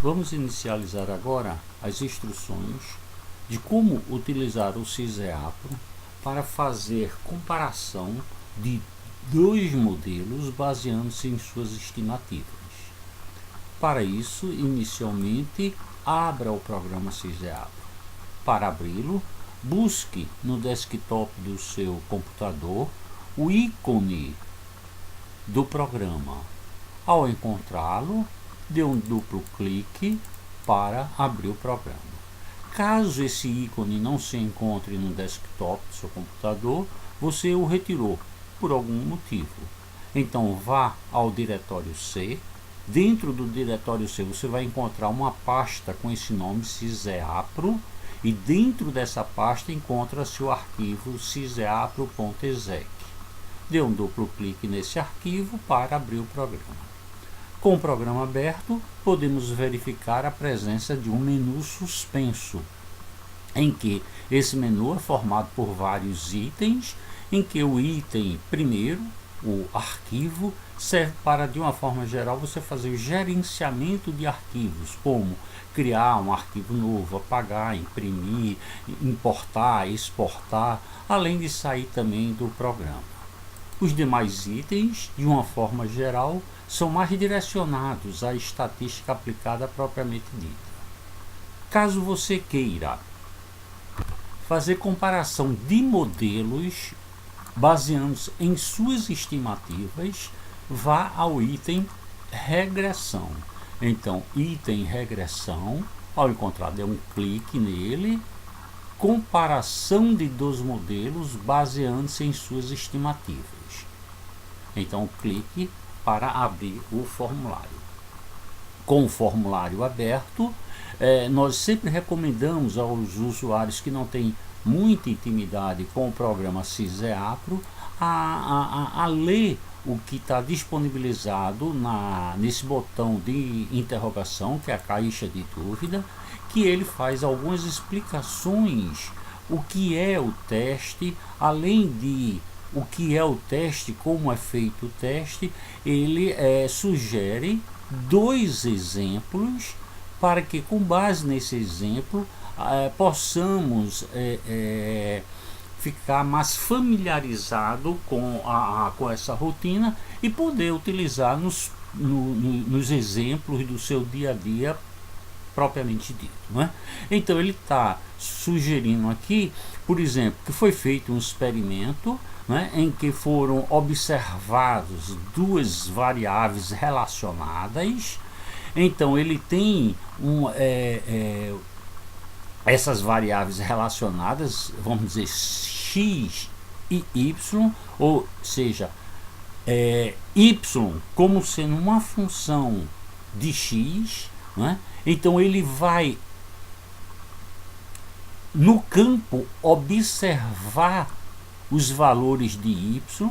Vamos inicializar agora as instruções de como utilizar o SysEAPRO para fazer comparação de dois modelos baseando-se em suas estimativas. Para isso, inicialmente, abra o programa SysEAPRO. Para abri-lo, busque no desktop do seu computador o ícone do programa. Ao encontrá-lo, dê um duplo clique para abrir o programa. Caso esse ícone não se encontre no desktop do seu computador, você o retirou por algum motivo. Então vá ao diretório C. Dentro do diretório C você vai encontrar uma pasta com esse nome SysEAPRO, e dentro dessa pasta encontra-se o arquivo syseapro.exec. Dê um duplo clique nesse arquivo para abrir o programa. Com o programa aberto, podemos verificar a presença de um menu suspenso, em que esse menu é formado por vários itens, em que o item primeiro, o arquivo, serve para, de uma forma geral, você fazer o gerenciamento de arquivos, como criar um arquivo novo, apagar, imprimir, importar, exportar, além de sair também do programa. Os demais itens, de uma forma geral, são mais direcionados à estatística aplicada propriamente dita. Caso você queira fazer comparação de modelos baseando-se em suas estimativas, vá ao item regressão. Então, item regressão, ao encontrar, dê um clique nele, comparação de dois modelos baseando-se em suas estimativas. Então, clique para abrir o formulário. Com o formulário aberto, nós sempre recomendamos aos usuários que não têm muita intimidade com o programa SysEAPRO a ler o que está disponibilizado nesse botão de interrogação, que é a caixa de dúvida, que ele faz algumas explicações, o que é o teste, além de o que é o teste, como é feito o teste, ele sugere dois exemplos para que, com base nesse exemplo, possamos ficar mais familiarizado com essa rotina e poder utilizar nos exemplos do seu dia a dia propriamente dito, não é? Então ele está sugerindo aqui, por exemplo, que foi feito um experimento, né, em que foram observados duas variáveis relacionadas. Então ele tem essas variáveis relacionadas, vamos dizer, x e y, ou seja, y como sendo uma função de x, né? Então ele vai no campo observar os valores de y,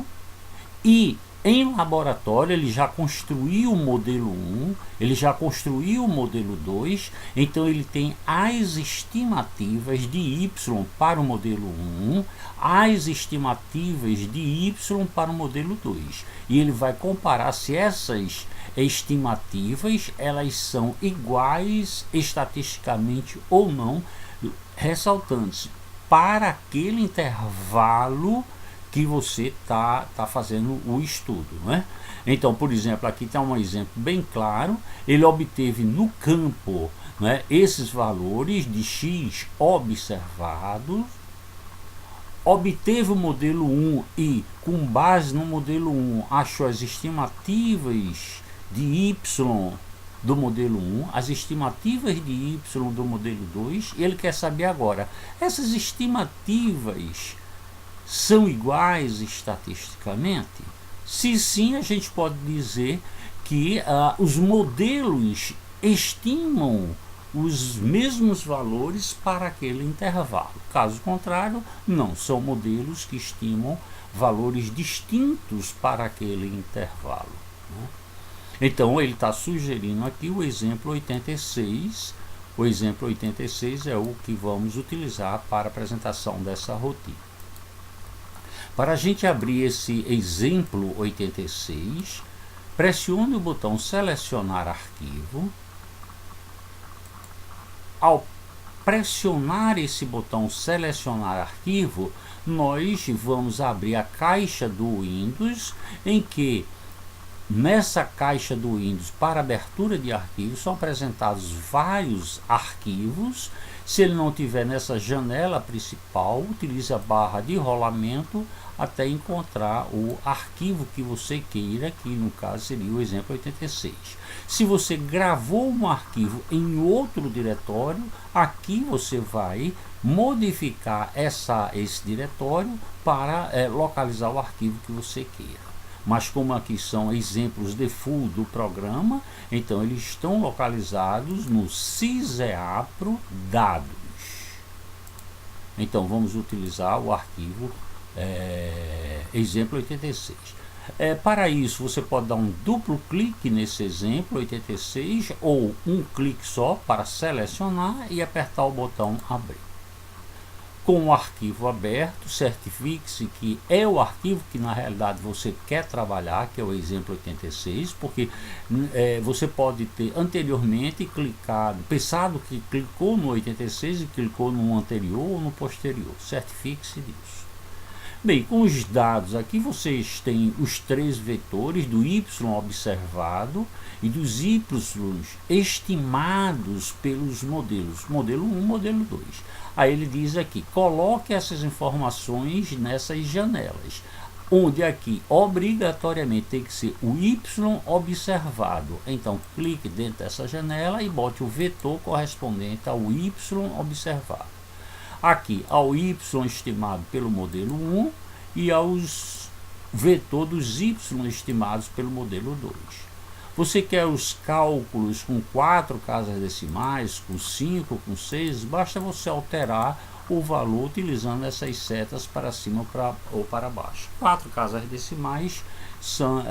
e em laboratório ele já construiu o modelo 1, ele já construiu o modelo 2, então ele tem as estimativas de y para o modelo 1, as estimativas de y para o modelo 2. E ele vai comparar se essas estimativas elas são iguais estatisticamente ou não, ressaltando-se para aquele intervalo que você está fazendo o estudo, né? Então, por exemplo, aqui está um exemplo bem claro. Ele obteve no campo, né, esses valores de x observados, obteve o modelo 1 e, com base no modelo 1, achou as estimativas de y do modelo 1, as estimativas de y do modelo 2, e ele quer saber agora, essas estimativas são iguais estatisticamente? Se sim, a gente pode dizer que os modelos estimam os mesmos valores para aquele intervalo. Caso contrário, não, são modelos que estimam valores distintos para aquele intervalo, né? Então ele está sugerindo aqui o exemplo 86. O exemplo 86 é o que vamos utilizar para a apresentação dessa rotina. Para a gente abrir esse exemplo 86, pressione o botão selecionar arquivo, ao pressionar esse botão selecionar arquivo, nós vamos abrir a caixa do Windows, em que nessa caixa do Windows, para abertura de arquivos, são apresentados vários arquivos. Se ele não tiver nessa janela principal, utilize a barra de rolamento até encontrar o arquivo que você queira, que no caso seria o exemplo 86. Se você gravou um arquivo em outro diretório, aqui você vai modificar esse diretório para localizar o arquivo que você queira. Mas como aqui são exemplos default do programa, então eles estão localizados no sysappro dados. Então vamos utilizar o arquivo exemplo 86. Para isso você pode dar um duplo clique nesse exemplo 86 ou um clique só para selecionar e apertar o botão abrir. Com o arquivo aberto, certifique-se que é o arquivo que na realidade você quer trabalhar, que é o exemplo 86, porque você pode ter anteriormente pensado que clicou no 86 e clicou no anterior ou no posterior. Certifique-se disso. Bem, com os dados aqui vocês têm os 3 vetores do y observado e dos y estimados pelos modelos, modelo 1, modelo 2. Aí ele diz aqui, coloque essas informações nessas janelas, onde aqui obrigatoriamente tem que ser o y observado. Então clique dentro dessa janela e bote o vetor correspondente ao y observado. Aqui ao y estimado pelo modelo 1 e aos vetor dos y estimados pelo modelo 2. Você quer os cálculos com 4 casas decimais, com 5, com 6, basta você alterar o valor utilizando essas setas para cima ou para baixo. 4 casas decimais são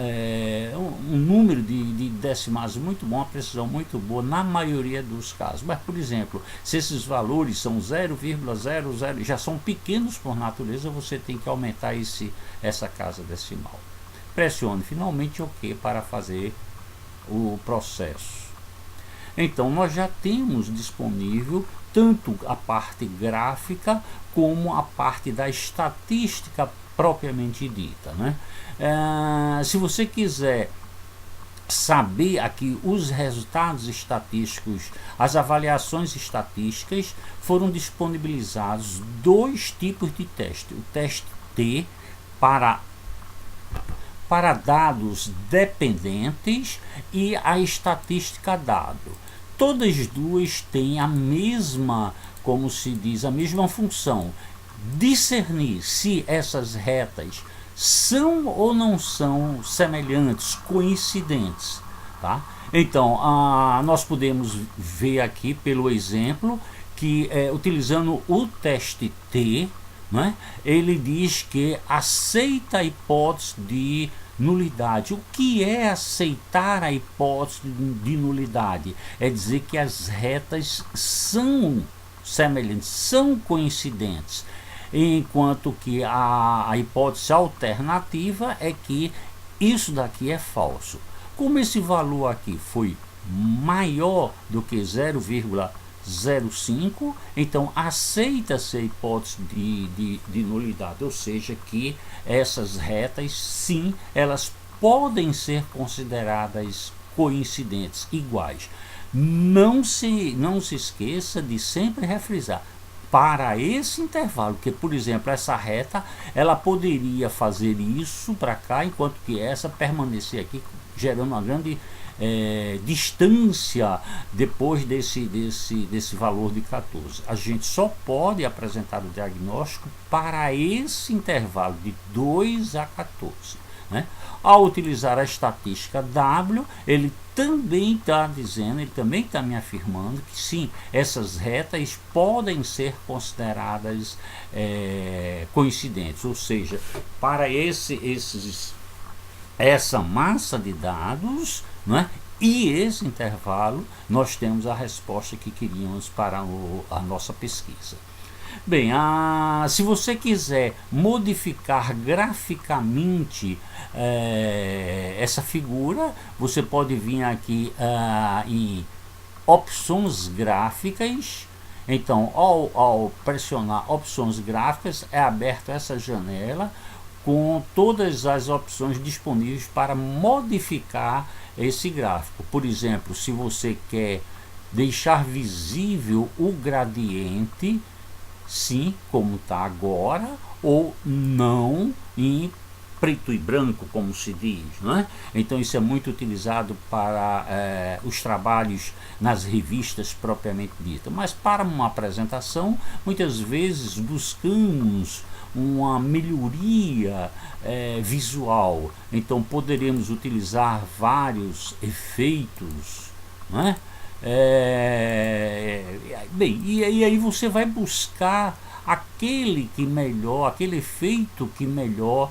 um número de decimais muito bom, uma precisão muito boa na maioria dos casos. Mas, por exemplo, se esses valores são 0,00, já são pequenos por natureza, você tem que aumentar essa casa decimal. Pressione finalmente OK para fazer o processo. Então nós já temos disponível tanto a parte gráfica como a parte da estatística propriamente dita, né? Se você quiser saber aqui os resultados estatísticos, as avaliações estatísticas, foram disponibilizados 2 tipos de teste. O teste T para dados dependentes e a estatística dado. Todas duas têm a mesma, como se diz, a mesma função: discernir se essas retas são ou não são semelhantes, coincidentes, tá? Então, nós podemos ver aqui pelo exemplo que utilizando o teste T, né, ele diz que aceita a hipótese de nulidade. O que é aceitar a hipótese de nulidade? É dizer que as retas são semelhantes, são coincidentes, enquanto que a hipótese alternativa é que isso daqui é falso. Como esse valor aqui foi maior do que 0,05, então aceita-se a hipótese de nulidade, ou seja, que essas retas, sim, elas podem ser consideradas coincidentes, iguais. Não se esqueça de sempre refrisar para esse intervalo, que, por exemplo, essa reta ela poderia fazer isso para cá, enquanto que essa permanecer aqui, gerando uma grande distância depois desse valor de 14. A gente só pode apresentar o diagnóstico para esse intervalo de 2 a 14. Né? Ao utilizar a estatística W, ele também está dizendo, ele também está me afirmando que sim, essas retas podem ser consideradas coincidentes, ou seja, para essa massa de dados, né, e esse intervalo, nós temos a resposta que queríamos para a nossa pesquisa. Bem, se você quiser modificar graficamente essa figura, você pode vir aqui em opções gráficas. Então, ao pressionar opções gráficas, é aberta essa janela com todas as opções disponíveis para modificar esse gráfico. Por exemplo, se você quer deixar visível o gradiente, sim, como está agora, ou não em preto e branco, como se diz, não é? Então isso é muito utilizado para os trabalhos nas revistas propriamente ditas. Mas para uma apresentação, muitas vezes buscamos uma melhoria visual. Então poderemos utilizar vários efeitos, não é? Bem, e aí você vai buscar aquele efeito que melhor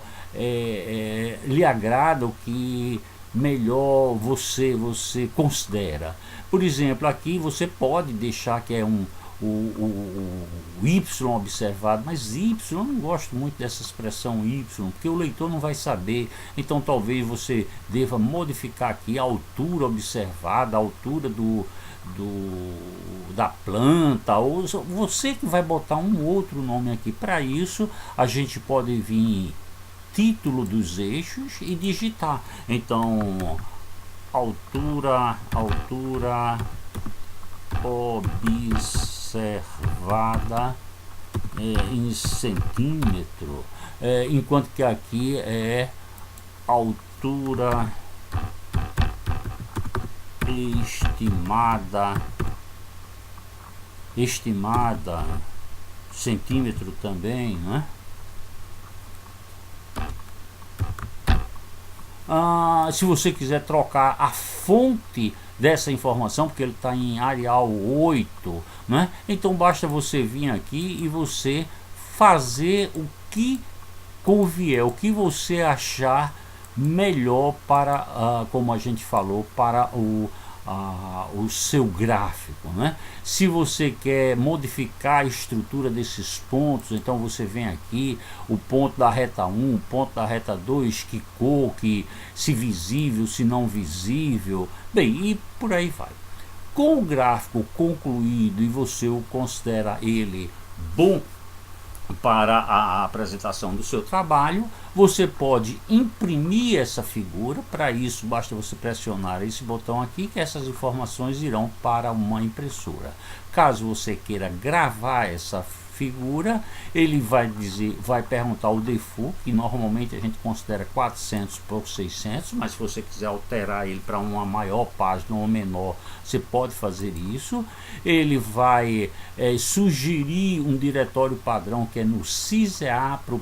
lhe agrada, o que melhor você considera. Por exemplo, aqui você pode deixar que é o Y observado, mas Y, eu não gosto muito dessa expressão Y, porque o leitor não vai saber. Então talvez você deva modificar aqui a altura observada, a altura da planta, ou você que vai botar um outro nome aqui. Para isso a gente pode vir título dos eixos e digitar. Então altura observada em centímetro, enquanto que aqui é altura estimada centímetro também, né? Se você quiser trocar a fonte dessa informação, porque ele está em Arial 8, né? Então basta você vir aqui e você fazer o que convier, o que você achar melhor para, como a gente falou, para o seu gráfico, né? Se você quer modificar a estrutura desses pontos, então você vem aqui, o ponto da reta 1, o ponto da reta 2, que cor, se visível, se não visível, bem, e por aí vai. Com o gráfico concluído e você o considera ele bom para a apresentação do seu trabalho, você pode imprimir essa figura. Para isso basta você pressionar esse botão aqui, que essas informações irão para uma impressora. Caso você queira gravar essa figura, ele vai perguntar o default, que normalmente a gente considera 400 por 600, mas se você quiser alterar ele para uma maior página ou menor, você pode fazer isso. Ele vai sugerir um diretório padrão, que é no sysapro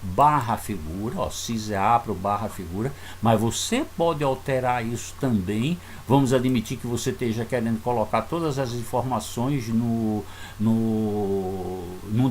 barra figura, sysapro barra figura, mas você pode alterar isso também. Vamos admitir que você esteja querendo colocar todas as informações no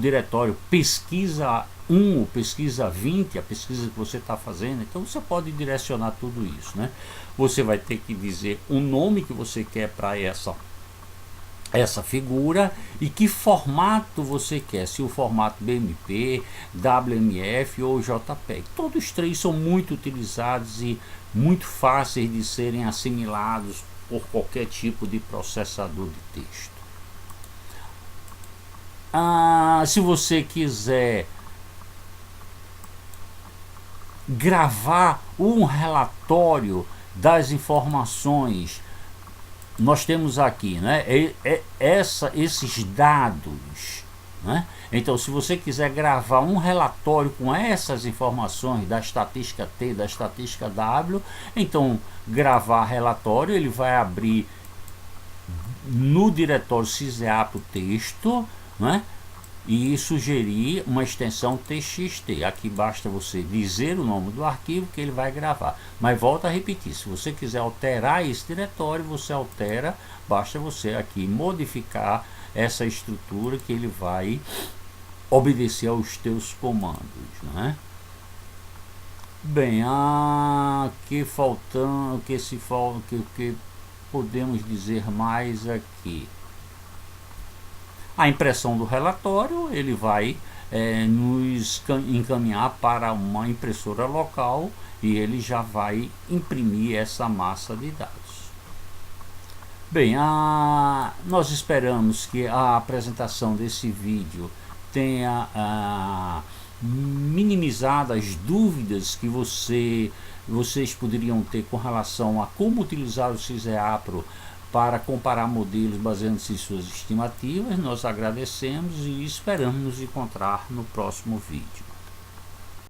diretório pesquisa 1 ou pesquisa 20, a pesquisa que você está fazendo. Então você pode direcionar tudo isso, né? Você vai ter que dizer o nome que você quer para essa figura e que formato você quer, se o formato BMP, WMF ou JPEG. Todos três são muito utilizados e muito fáceis de serem assimilados por qualquer tipo de processador de texto. Se você quiser gravar um relatório das informações, nós temos aqui, né, esses dados, né? Então se você quiser gravar um relatório com essas informações da estatística T, da estatística W, então gravar relatório, ele vai abrir no diretório sysapro texto, né, e sugerir uma extensão txt. Aqui basta você dizer o nome do arquivo que ele vai gravar. Mas volta a repetir, se você quiser alterar esse diretório, você altera, basta você aqui modificar essa estrutura que ele vai obedecer aos teus comandos, né? Bem, que faltando, que podemos dizer mais aqui? A impressão do relatório, ele vai nos encaminhar para uma impressora local e ele já vai imprimir essa massa de dados. Bem, nós esperamos que a apresentação desse vídeo tenha minimizado as dúvidas que vocês poderiam ter com relação a como utilizar o CISEAPRO para comparar modelos baseando-se em suas estimativas. Nós agradecemos e esperamos nos encontrar no próximo vídeo.